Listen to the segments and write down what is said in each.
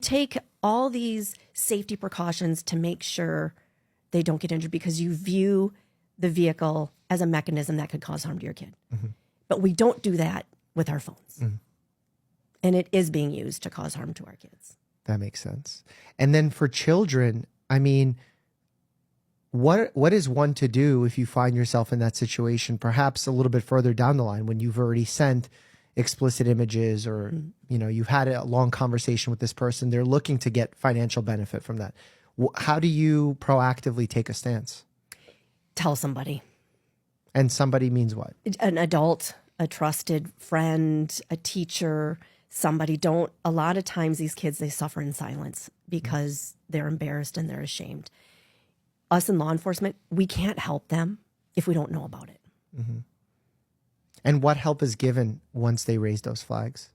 take all these safety precautions to make sure they don't get injured because you view the vehicle as a mechanism that could cause harm to your kid. But we don't do that with our phones. And it is being used to cause harm to our kids. That makes sense. And then for children, I mean, what is one to do if you find yourself in that situation, perhaps a little bit further down the line when you've already sent explicit images or, you know, you've had a long conversation with this person, they're looking to get financial benefit from that. How do you proactively take a stance? Tell somebody. And somebody means what? An adult, a trusted friend, a teacher, somebody. Don't, a lot of times these kids, they suffer in silence because they're embarrassed and they're ashamed. Us in law enforcement, we can't help them if we don't know about it. And what help is given once they raise those flags?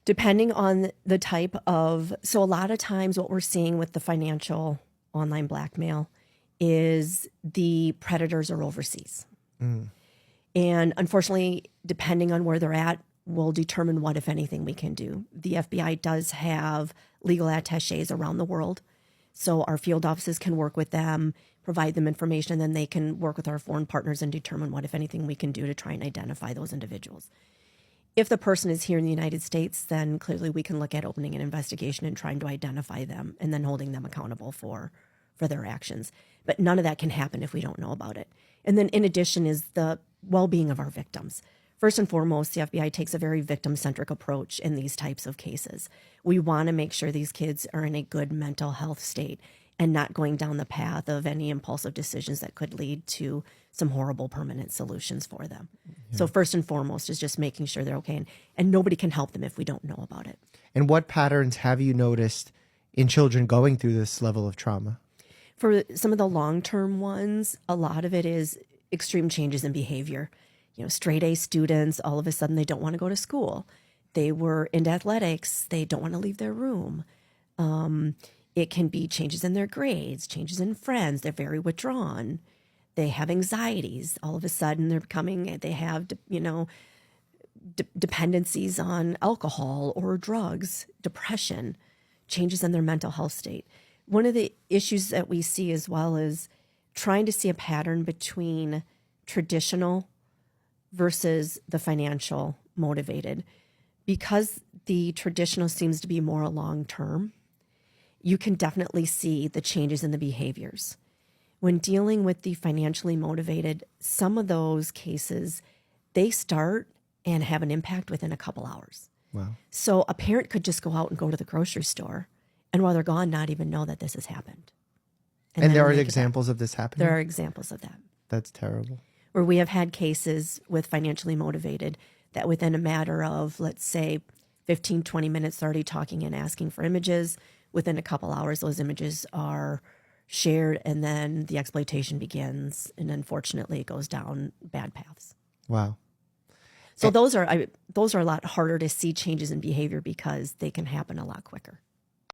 Depending on the type of, so a lot of times what we're seeing with the financial online blackmail is the predators are overseas. And unfortunately, depending on where they're at, will determine what, if anything, we can do. The FBI does have legal attaches around the world. So our field offices can work with them, provide them information, and then they can work with our foreign partners and determine what, if anything, we can do to try and identify those individuals. If the person is here in the United States, then clearly we can look at opening an investigation and trying to identify them and then holding them accountable for their actions. But none of that can happen if we don't know about it. And then in addition is the well-being of our victims. First and foremost, the FBI takes a very victim-centric approach in these types of cases. We want to make sure these kids are in a good mental health state and not going down the path of any impulsive decisions that could lead to some horrible permanent solutions for them. So first and foremost is just making sure they're okay. And nobody can help them if we don't know about it. And what patterns have you noticed in children going through this level of trauma? For some of the long-term ones, a lot of it is extreme changes in behavior. You know, straight A students, all of a sudden they don't want to go to school. They were into athletics. They don't want to leave their room. It can be changes in their grades, changes in friends. They're very withdrawn. They have anxieties. All of a sudden they have, you know, dependencies on alcohol or drugs, depression, changes in their mental health state. One of the issues that we see as well is trying to see a pattern between traditional versus the financial motivated. Because the traditional seems to be more long-term, you can definitely see the changes in the behaviors. When dealing with the financially motivated, some of those cases, they start and have an impact within a couple hours. Wow. So a parent could just go out and go to the grocery store and while they're gone, not even know that this has happened. And there are examples of this happening? There are examples of that. That's terrible. Where we have had cases with financially motivated that within a matter of, let's say, 15, 20 minutes, they're already talking and asking for images. Within a couple hours, those images are shared, and then the exploitation begins, and unfortunately, it goes down bad paths. Wow. So those are a lot harder to see changes in behavior because they can happen a lot quicker.